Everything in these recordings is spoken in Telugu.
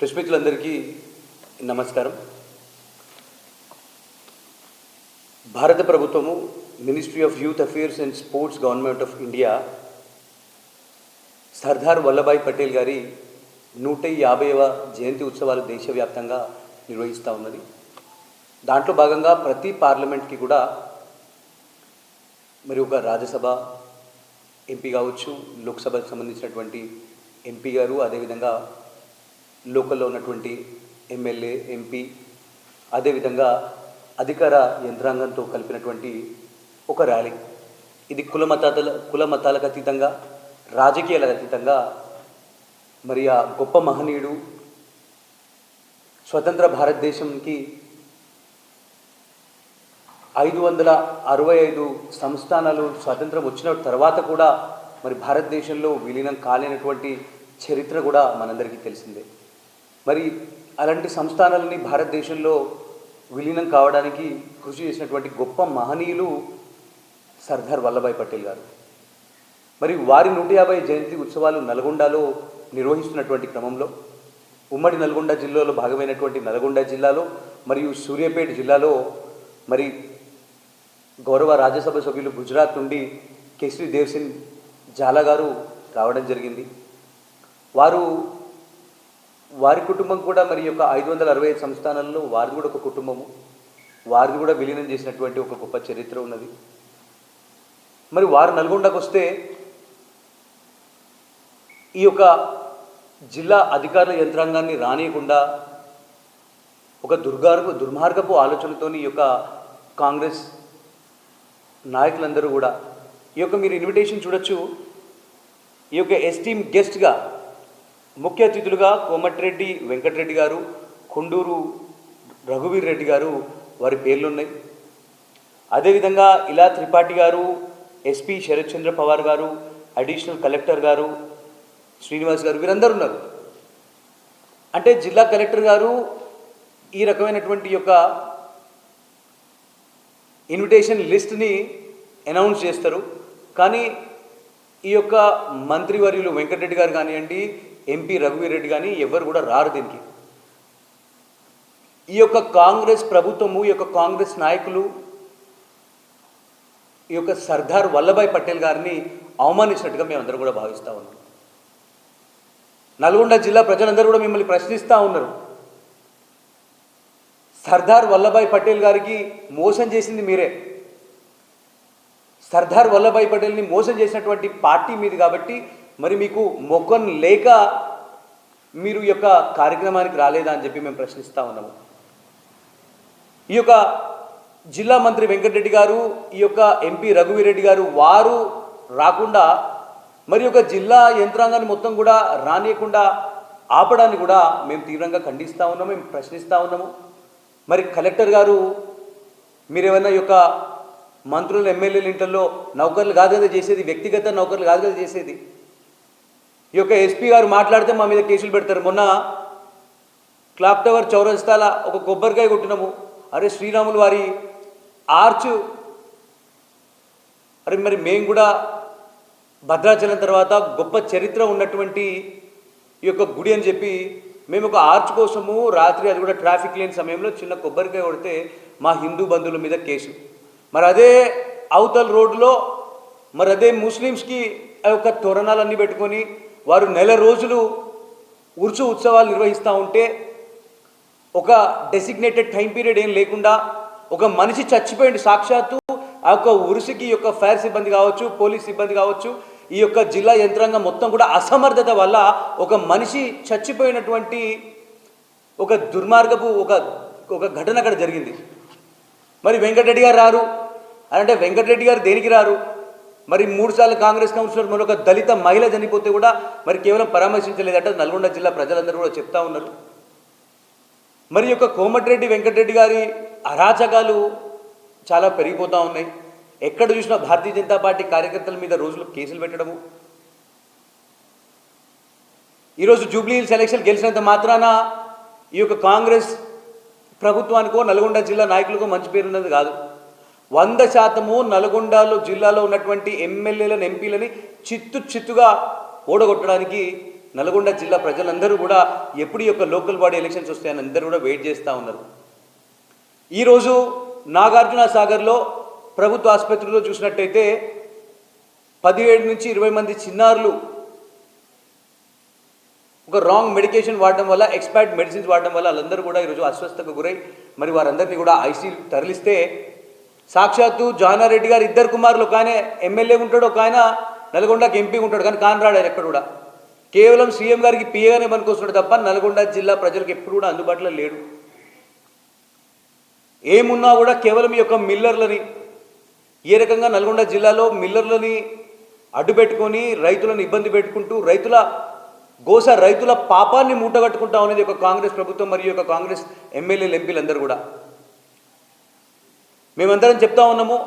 ప్రెస్ మిత్రులందరికీ నమస్కారం. భారత ప్రభుత్వము ministry of youth affairs and sports government of India Sardar Vallabhbhai Patel గారి 150వ జయంతి ఉత్సవాలు దేశవ్యాప్తంగా నిర్వహిస్తూ ఉన్నది. దాంట్లో భాగంగా ప్రతి పార్లమెంట్కి కూడా మరి ఒక రాజ్యసభ ఎంపీ కావచ్చు, లోక్సభకు సంబంధించినటువంటి ఎంపీ గారు, అదేవిధంగా లోకల్లో ఉన్నటువంటి ఎమ్మెల్యే, ఎంపీ, అదేవిధంగా అధికార యంత్రాంగంతో కలిపినటువంటి ఒక ర్యాలీ. ఇది కుల మతాలకు అతీతంగా, రాజకీయాలకు అతీతంగా మరి ఆ గొప్ప మహనీయుడు స్వతంత్ర భారతదేశంకి 565 సంస్థానాలు స్వాతంత్రం వచ్చిన తర్వాత కూడా మరి భారతదేశంలో విలీనం కాలేనటువంటి చరిత్ర కూడా మనందరికీ తెలిసిందే. మరి అలాంటి సంస్థానాలని భారతదేశంలో విలీనం కావడానికి కృషి చేసినటువంటి గొప్ప మహనీయులు సర్దార్ వల్లభాయ్ పటేల్ గారు. మరి వారి 150 జయంతి ఉత్సవాలు నల్గొండలో నిర్వహిస్తున్నటువంటి క్రమంలో ఉమ్మడి నల్గొండ జిల్లాలో భాగమైనటువంటి నల్గొండ జిల్లాలో మరియు సూర్యాపేట జిల్లాలో మరి గౌరవ రాజ్యసభ సభ్యులు గుజరాత్ నుండి కేసరి దేవ్ సింగ్ జాలా గారు రావడం జరిగింది. వారి కుటుంబం కూడా మరి యొక్క 565 సంస్థానాల్లో వారిది కూడా ఒక కుటుంబము, వారిది కూడా విలీనం చేసినటువంటి ఒక గొప్ప చరిత్ర ఉన్నది. మరి వారు నల్గొండకు వస్తే ఈ యొక్క జిల్లా అధికారుల యంత్రాంగాన్ని రానియకుండా ఒక దుర్మార్గపు ఆలోచనతోని ఈ యొక్క కాంగ్రెస్ నాయకులందరూ కూడా ఈ యొక్క మీరు ఇన్విటేషన్ చూడొచ్చు. ఈ యొక్క ఎస్టీమ్ గెస్ట్గా ముఖ్య అతిథులుగా కోమటిరెడ్డి వెంకటరెడ్డి గారు, కొండూరు రఘువీర్ రెడ్డి గారు వారి పేర్లు ఉన్నాయి. అదేవిధంగా ఇలా త్రిపాఠి గారు, ఎస్పీ శరత్ చంద్ర పవార్ గారు, అడిషనల్ కలెక్టర్ గారు శ్రీనివాస్ గారు, వీరందరూ ఉన్నారు. అంటే జిల్లా కలెక్టర్ గారు ఈ రకమైనటువంటి యొక్క ఇన్విటేషన్ లిస్ట్ని అనౌన్స్ చేస్తారు. కానీ ఈ యొక్క మంత్రివర్యులు వెంకటరెడ్డి గారు కానివ్వండి, ఎంపీ రఘువీర్ రెడ్డి కానీ ఎవరు కూడా రారు దీనికి. ఈ యొక్క కాంగ్రెస్ ప్రభుత్వము, ఈ యొక్క కాంగ్రెస్ నాయకులు ఈ యొక్క సర్దార్ వల్లభాయ్ పటేల్ గారిని అవమానించినట్టుగా మేమందరం కూడా భావిస్తూ ఉన్నాం. నల్గొండ జిల్లా ప్రజలందరూ కూడా మిమ్మల్ని ప్రశ్నిస్తూ ఉన్నారు. సర్దార్ వల్లభాయ్ పటేల్ గారికి మోసం చేసింది మీరే. సర్దార్ వల్లభాయ్ పటేల్ని మోసం చేసినటువంటి పార్టీ మీది కాబట్టి మరి మీకు మొక్కం లేక మీరు ఈ యొక్క కార్యక్రమానికి రాలేదా అని చెప్పి మేము ప్రశ్నిస్తూ ఉన్నాము. ఈ యొక్క జిల్లా మంత్రి వెంకటరెడ్డి గారు, ఈ యొక్క ఎంపీ రఘువీర్ రెడ్డి గారు వారు రాకుండా మరి యొక్క జిల్లా యంత్రాంగాన్ని మొత్తం కూడా రానియకుండా ఆపడాన్ని కూడా మేము తీవ్రంగా ఖండిస్తూ ఉన్నాము, మేము ప్రశ్నిస్తూ ఉన్నాము. మరి కలెక్టర్ గారు మీరేమన్నా ఈ యొక్క మంత్రులు, ఎమ్మెల్యేల ఇంట్లో నౌకర్లు కాదు కదా చేసేది, వ్యక్తిగత నౌకర్లు కాదు కదా చేసేది. ఈ యొక్క ఎస్పీ గారు మాట్లాడితే మా మీద కేసులు పెడతారు. మొన్న క్లాక్ టవర్ చౌరస్తాల ఒక కొబ్బరికాయ కొట్టినాము, అరే శ్రీరాములు వారి ఆర్చ్, అరే మరి మేము కూడా భద్రాచలం తర్వాత గొప్ప చరిత్ర ఉన్నటువంటి ఈ యొక్క గుడి అని చెప్పి మేము ఒక ఆర్చ్ కోసము రాత్రి, అది కూడా ట్రాఫిక్ లేని సమయంలో చిన్న కొబ్బరికాయ కొడితే మా హిందూ బంధువుల మీద కేసు. మరి అదే అవతల రోడ్లో మరి అదే ముస్లిమ్స్కి ఆ యొక్క తోరణాలన్నీ పెట్టుకొని వారు నెల రోజులు ఉర్సు ఉత్సవాలు నిర్వహిస్తూ ఉంటే ఒక డెసిగ్నేటెడ్ టైం పీరియడ్ ఏం లేకుండా ఒక మనిషి చచ్చిపోయింది సాక్షాత్తు. ఆ యొక్క ఉరుసుకి యొక్క ఫైర్ సిబ్బంది కావచ్చు, పోలీస్ సిబ్బంది కావచ్చు, ఈ యొక్క జిల్లా యంత్రాంగం మొత్తం కూడా అసమర్థత వల్ల ఒక మనిషి చచ్చిపోయినటువంటి ఒక దుర్మార్గపు ఒక ఘటన అక్కడ జరిగింది. మరి వెంకటరెడ్డి గారు రారు అంటే వెంకటరెడ్డి గారు దేనికి రారు? మరి 3 సార్లు కాంగ్రెస్ కౌన్సిలర్ మరొక దళిత మహిళ చనిపోతే కూడా మరి కేవలం పరామర్శించలేదట నల్గొండ జిల్లా ప్రజలందరూ కూడా చెప్తా ఉన్నారు. మరి యొక్క కోమటిరెడ్డి వెంకటరెడ్డి గారి అరాచకాలు చాలా పెరిగిపోతూ ఉన్నాయి. ఎక్కడ చూసినా భారతీయ జనతా పార్టీ కార్యకర్తల మీద రోజులు కేసులు పెట్టడము. ఈరోజు జూబ్లీ హిల్స్ ఎలక్షన్ గెలిచినంత మాత్రాన ఈ యొక్క కాంగ్రెస్ ప్రభుత్వానికో నల్గొండ జిల్లా నాయకులకో మంచి పేరున్నది కాదు. 100% నల్గొండలో జిల్లాలో ఉన్నటువంటి ఎమ్మెల్యేలను, ఎంపీలని చిత్తుగా ఓడగొట్టడానికి నల్గొండ జిల్లా ప్రజలందరూ కూడా ఎప్పుడు ఈ యొక్క లోకల్ బాడీ ఎలక్షన్స్ వస్తాయని అందరూ కూడా వెయిట్ చేస్తూ ఉన్నారు. ఈరోజు నాగార్జున సాగర్లో ప్రభుత్వ ఆసుపత్రిలో చూసినట్టయితే 17 నుంచి 20 మంది చిన్నారులు ఒక రాంగ్ మెడికేషన్ వాడడం వల్ల, ఎక్స్పైర్డ్ మెడిసిన్స్ వాడడం వల్ల వాళ్ళందరూ కూడా ఈరోజు అస్వస్థతకు గురై మరి వారందరినీ కూడా ఐసీయూ తరలిస్తే సాక్షాత్తు జానారెడ్డి గారు 2 కుమారులు, ఒక ఆయన ఎమ్మెల్యే ఉంటాడు, ఒక ఆయన నల్గొండకి ఎంపీ ఉంటాడు, కానీ కానరాడు ఆయన ఎక్కడ కూడా. కేవలం సీఎం గారికి పిఏగానే పనికొస్తున్నాడు తప్ప నల్గొండ జిల్లా ప్రజలకు ఎప్పుడు కూడా అందుబాటులో లేడు. ఏమున్నా కూడా కేవలం ఈ యొక్క మిల్లర్లని, ఏ రకంగా నల్గొండ జిల్లాలో మిల్లర్లని అడ్డుపెట్టుకొని రైతులను ఇబ్బంది పెట్టుకుంటూ రైతుల పాపాన్ని మూటగట్టుకుంటా ఉన్నది ఒక కాంగ్రెస్ ప్రభుత్వం మరియు ఒక కాంగ్రెస్ ఎమ్మెల్యేలు ఎంపీలందరూ కూడా. మేమందరం చెప్తా ఉన్నాము,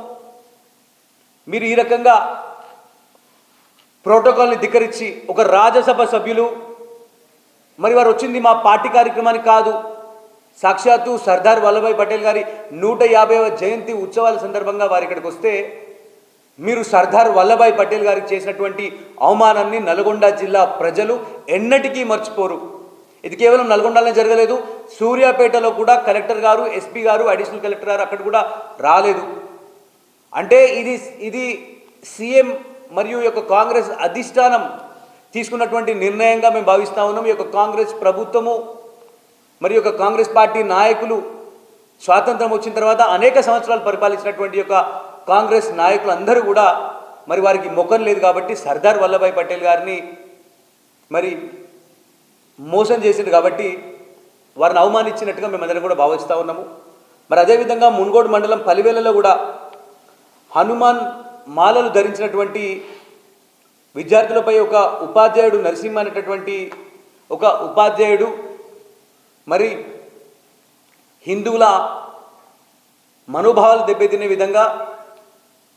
మీరు ఈ రకంగా ప్రోటోకాల్ని ధిక్కరించి ఒక రాజ్యసభ సభ్యులు మరి వారు వచ్చింది మా పార్టీ కార్యక్రమానికి కాదు, సాక్షాత్తు సర్దార్ వల్లభాయ్ పటేల్ గారి 150వ జయంతి ఉత్సవాల సందర్భంగా వారు ఇక్కడికి వస్తే మీరు సర్దార్ వల్లభాయ్ పటేల్ గారికి చేసినటువంటి అవమానాన్ని నల్గొండ జిల్లా ప్రజలు ఎన్నటికీ మర్చిపోరు. ఇది కేవలం నల్గొండలోనే జరగలేదు, సూర్యాపేటలో కూడా కలెక్టర్ గారు, ఎస్పీ గారు, అడిషనల్ కలెక్టర్ గారు అక్కడ కూడా రాలేదు. అంటే ఇది సీఎం మరియు ఈ యొక్క కాంగ్రెస్ అధిష్టానం తీసుకున్నటువంటి నిర్ణయంగా మేము భావిస్తూ ఉన్నాం. ఈ యొక్క కాంగ్రెస్ ప్రభుత్వము మరియు యొక్క కాంగ్రెస్ పార్టీ నాయకులు స్వాతంత్రం వచ్చిన తర్వాత అనేక సంవత్సరాలు పరిపాలించినటువంటి యొక్క కాంగ్రెస్ నాయకులు అందరూ కూడా మరి వారికి ముఖం లేదు కాబట్టి సర్దార్ వల్లభాయ్ పటేల్ గారిని మరి మోసం చేసింది కాబట్టి వారిని అవమానించినట్టుగా మేమందరం కూడా భావిస్తూ ఉన్నాము. మరి అదేవిధంగా మున్గోడు మండలం పలివేలలో కూడా హనుమాన్ మాలలు ధరించినటువంటి విద్యార్థులపై ఒక ఉపాధ్యాయుడు నరసింహ అనేటటువంటి ఒక ఉపాధ్యాయుడు మరి హిందువుల మనోభావాలు దెబ్బతినే విధంగా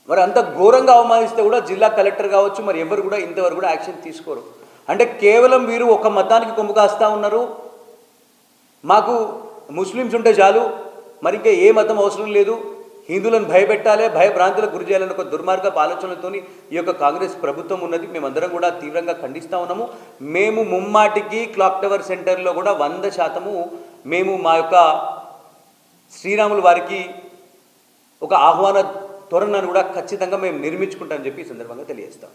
మరి అంత ఘోరంగా అవమానిస్తే కూడా జిల్లా కలెక్టర్ కావచ్చు మరి ఎవరు కూడా ఇంతవరకు కూడా యాక్షన్ తీసుకోరు. అంటే కేవలం వీరు ఒక మతానికి కొమ్ము కాస్తూ ఉన్నారు, మాకు ముస్లిమ్స్ ఉంటే చాలు, మరి ఇంకా ఏ మతం అవసరం లేదు, హిందువులను భయపెట్టాలి, భయభ్రాంతులకు గురి చేయాలని ఒక దుర్మార్గపు ఆలోచనలతో ఈ యొక్క కాంగ్రెస్ ప్రభుత్వం ఉన్నది. మేమందరం కూడా తీవ్రంగా ఖండిస్తూ ఉన్నాము. మేము ముమ్మాటికి క్లాక్ టవర్ సెంటర్లో కూడా 100% మేము మా యొక్క శ్రీరాములు వారికి ఒక ఆహ్వాన తోరణాన్ని కూడా ఖచ్చితంగా మేము నిర్మించుకుంటామని చెప్పి ఈ సందర్భంగా తెలియజేస్తాం.